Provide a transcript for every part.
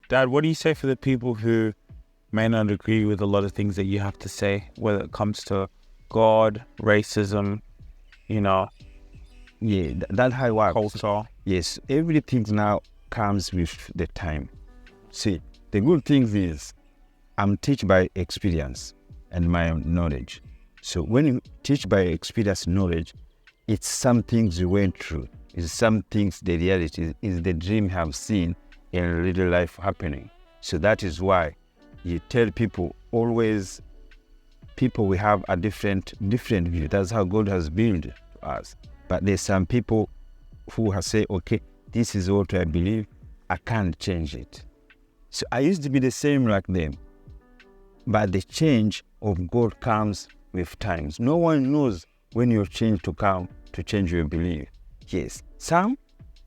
Dad, what do you say for the people who may not agree with a lot of things that you have to say, whether it comes to God, racism, Yeah, that's how it works. culture? Yes, everything now comes with the time. See, the good thing is I'm teach by experience and my knowledge. So when you teach by experience knowledge, it's some things you went through. It's some things, the reality is the dream you have seen in real life happening. So that is why you tell people always, people will have a different view. That's how God has built us. But there's some people who have said, okay, this is what I believe, I can't change it. So I used to be the same like them. But the change of God comes with times. No one knows when your change to come to change your belief. Yes, some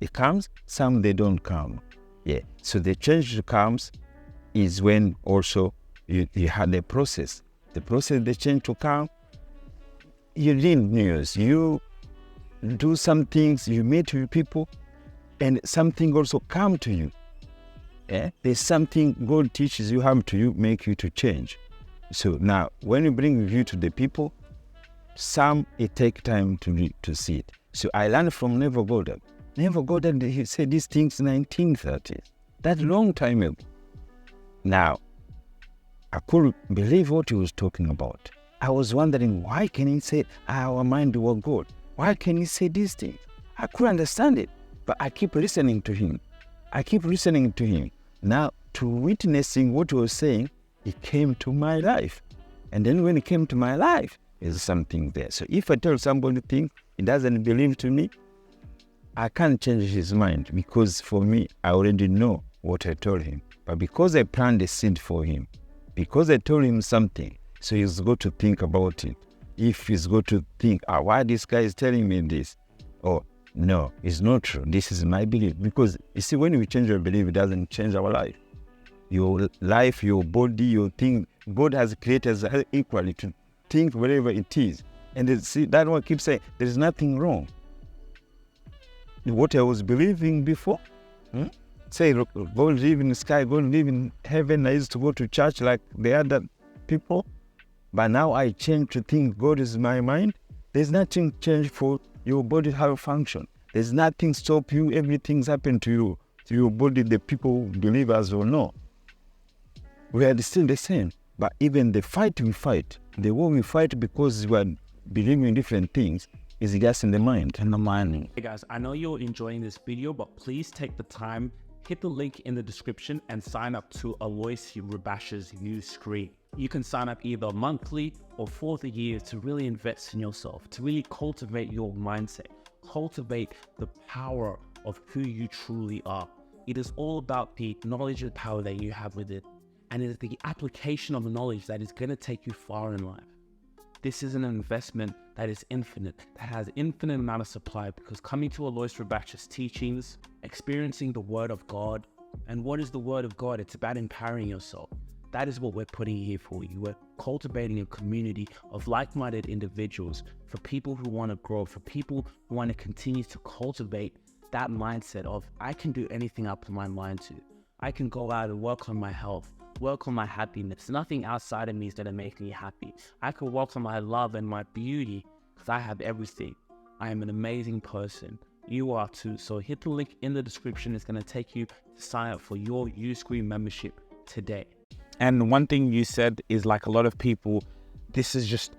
it comes, some they don't come. Yeah, so the change that comes is when also you had the process. The process, the change to come, you read news, you do some things, you meet with people, and something also come to you. Yeah? There's something God teaches you how to you, make you to change. So now, when you bring review to the people, some it take time to see it. So I learned from Neville Goddard. Neville Goddard, he said these things in 1930s. That's a long time ago. Now, I couldn't believe what he was talking about. I was wondering, why can he say our mind was God? Why can he say these things? I couldn't understand it, but I keep listening to him. Now, to witnessing what he was saying, it came to my life. And then when it came to my life, there's something there. So if I tell somebody things, he doesn't believe to me, I can't change his mind, because for me, I already know what I told him. But because I planted a seed for him, because I told him something, so he's got to think about it. If he's got to think, why this guy is telling me this? Or, no, it's not true. This is my belief. Because, you see, when we change your belief, it doesn't change our life. Your life, your body, your thing, God has created us equally to think whatever it is. And see, that one keeps saying, there is nothing wrong. What I was believing before, say, go live in the sky, go live in heaven. I used to go to church like the other people. But now I change to think God is my mind. There's nothing changed for your body how to function. There's nothing stop you. Everything's happened to you, to your body, the people believe us or not. We are still the same. But even the fight we fight, the war we fight because we are believing in different things, is just in the mind. Hey guys, I know you're enjoying this video, but please take the time, hit the link in the description and sign up to Aloys Rubasha's new screen. You can sign up either monthly or for the year to really invest in yourself, to really cultivate your mindset, cultivate the power of who you truly are. It is all about the knowledge and power that you have with it. And it is the application of the knowledge that is going to take you far in life. This is an investment that is infinite, that has infinite amount of supply, because coming to Aloys Rubasha's teachings, experiencing the Word of God, and what is the Word of God? It's about empowering yourself. That is what we're putting here for you. We're cultivating a community of like-minded individuals, for people who want to grow, for people who want to continue to cultivate that mindset of, I can do anything I put my mind to. I can go out and work on my health, work on my happiness. Nothing outside of me is going to make me happy. I can work on my love and my beauty because I have everything. I am an amazing person. You are too. So hit the link in the description. It's going to take you to sign up for your Uscreen membership today. And one thing you said is, like, a lot of people, this is just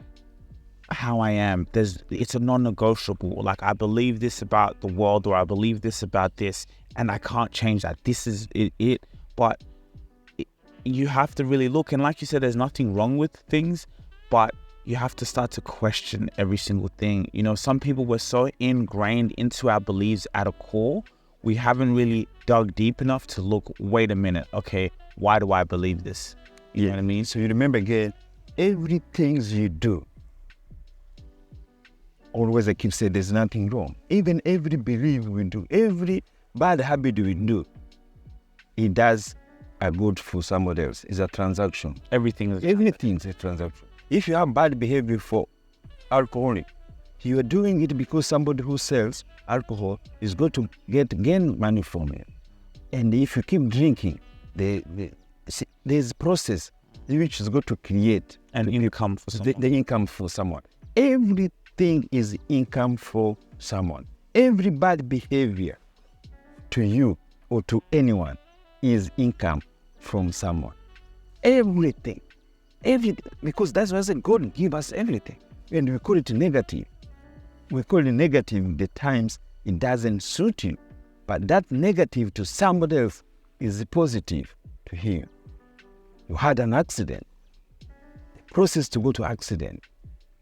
how I am. It's a non-negotiable. Like, I believe this about the world, or I believe this about this, and I can't change that. This is it. But you have to really look, and like you said, there's nothing wrong with things, but you have to start to question every single thing. You know, some people were so ingrained into our beliefs at a core, we haven't really dug deep enough to look, wait a minute, okay, why do I believe this? You know what I mean? So you remember again, everything you do, always I keep saying there's nothing wrong. Even every belief we do, every bad habit we do, it does a good for somebody else. It's a transaction. Everything's a transaction. If you have bad behavior for alcoholic, you are doing it because somebody who sells alcohol is going to gain money from it. And if you keep drinking, see, there's a process which is going to create an income for someone. The income for someone. Everything is income for someone. Every bad behavior to you or to anyone is income from someone. Everything. Because that's why I said God give us everything. And we call it negative. We call it negative the times it doesn't suit you. But that negative to somebody else is positive to him. You had an accident. The process to go to accident,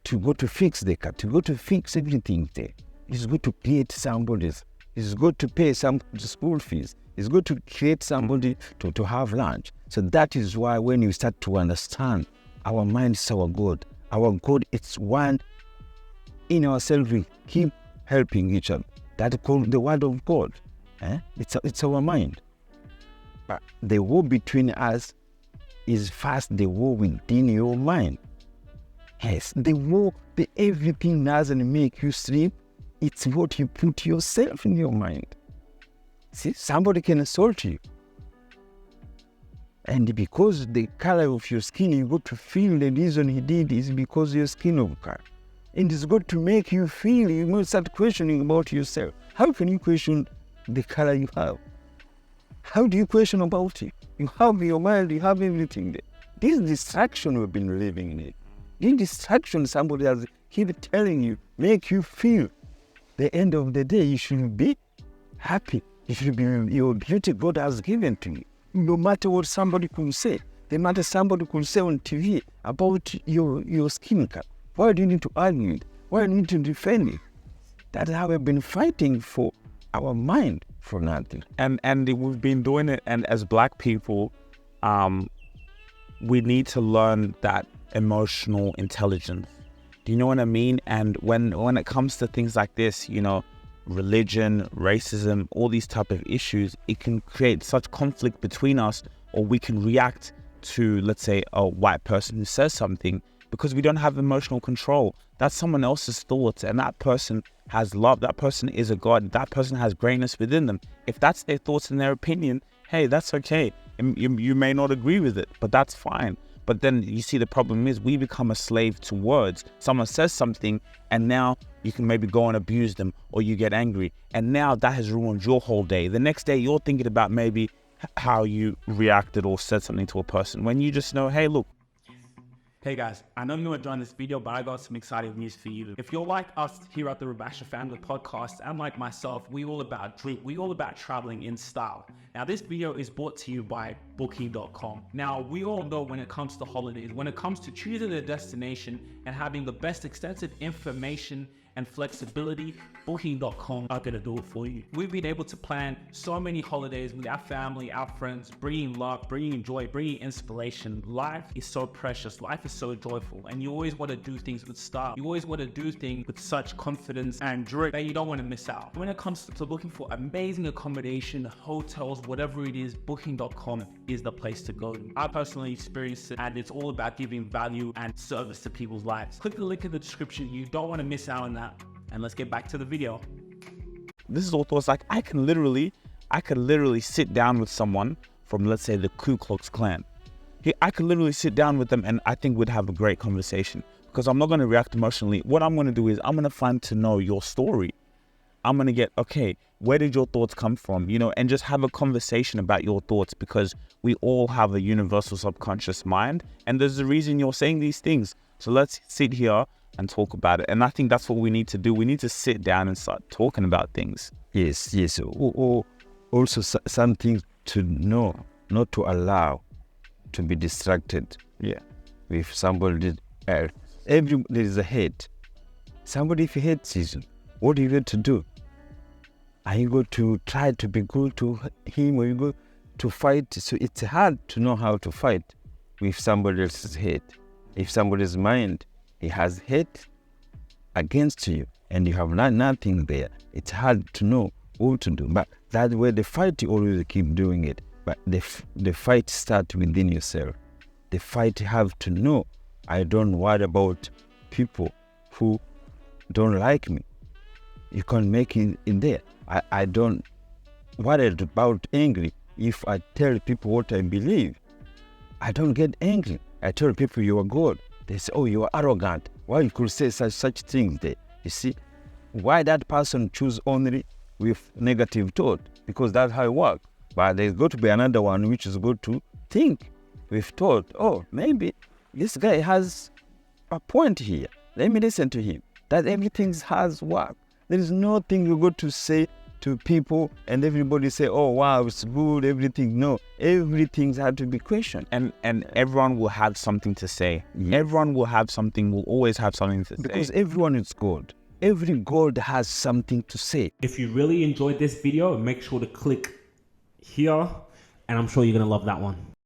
to go to fix the car, to go to fix everything there, is good to create somebody's. It's good to pay some school fees. It's good to create somebody to have lunch. So that is why when you start to understand our mind is our God. Our God, it's one in ourselves. We keep helping each other. That's called the word of God. It's our mind. But the war between us is first the war within your mind. Yes, the war, everything doesn't make you sleep. It's what you put yourself in your mind. See, somebody can assault you. And because the color of your skin, you got to feel the reason he did is because your skin of color. And it's got to make you feel, you must start questioning about yourself. How can you question the color you have? How do you question about it? You have your mind, you have everything there. This distraction we've been living in it. This distraction somebody has keep telling you, make you feel. The end of the day, you should be happy. You should be your beauty God has given to you. No matter what somebody could say, no matter somebody could say on TV about your skin color. Why do you need to argue it? Why do you need to defend it? That's how we've been fighting for our mind for nothing. And we've been doing it, and as Black people, we need to learn that emotional intelligence. Do you know what I mean? And when it comes to things like this, you know, religion, racism, all these type of issues, it can create such conflict between us, or we can react to, let's say, a white person who says something because we don't have emotional control. That's someone else's thoughts, and that person has love. That person is a God. That person has greatness within them. If that's their thoughts and their opinion, hey, that's okay. You may not agree with it, but that's fine. But then you see, the problem is we become a slave to words. Someone says something and now you can maybe go and abuse them, or you get angry. And now that has ruined your whole day. The next day you're thinking about maybe how you reacted or said something to a person, when you just know, hey, look. Hey guys, I know you enjoying this video, but I got some exciting news for you. If you're like us here at the Rubasha Family podcast, and like myself, we all about drink, we all about traveling in style. Now this video is brought to you by Booking.com. Now we all know when it comes to holidays, when it comes to choosing a destination and having the best extensive information and flexibility, Booking.com are gonna do it for you. We've been able to plan so many holidays with our family, our friends, bringing love, bringing joy, bringing inspiration. Life is so precious, life is so joyful, and you always want to do things with style. You always want to do things with such confidence and drip that you don't want to miss out. When it comes to looking for amazing accommodation, hotels, whatever it is, Booking.com is the place to go. I personally experienced it, and it's all about giving value and service to people's lives. Click the link in the description. You don't want to miss out on that. And let's get back to the video. This is all thoughts. Like I could literally sit down with someone from, let's say, the Ku Klux Klan. I could literally sit down with them and I think we'd have a great conversation, because I'm not going to react emotionally. What I'm going to do is I'm going to find to know your story. I'm going to get, okay, where did your thoughts come from? You know, and just have a conversation about your thoughts, because we all have a universal subconscious mind, and there's a reason you're saying these things. So let's sit here and talk about it. And I think that's what we need to do. We need to sit down and start talking about things. Yes. Or also something to know, not to allow to be distracted. Yeah. With somebody else. There is a hate. Somebody, if he hates you, what are you going to do? Are you going to try to be good to him, or you go to fight? So it's hard to know how to fight with somebody else's hate. If somebody's mind, he has hate against you and you have nothing there, it's hard to know what to do. But that way the fight, you always keep doing it. But the fight starts within yourself. The fight, you have to know, I don't worry about people who don't like me. You can't make it in there. I don't worry about angry if I tell people what I believe, I don't get angry. I tell people you are God. They say, oh, you are arrogant. Why you could say such things there? You see, why that person choose only with negative thought? Because that's how it works. But there's got to be another one which is good to think with thought. Oh, maybe this guy has a point here. Let me listen to him. That everything has work. There is nothing you got to say to people and everybody say, oh, wow, it's good, everything. No, everything has to be questioned. And everyone will have something to say. Yes. Everyone will always have something to say. Because everyone is God. Every God has something to say. If you really enjoyed this video, make sure to click here, and I'm sure you're going to love that one.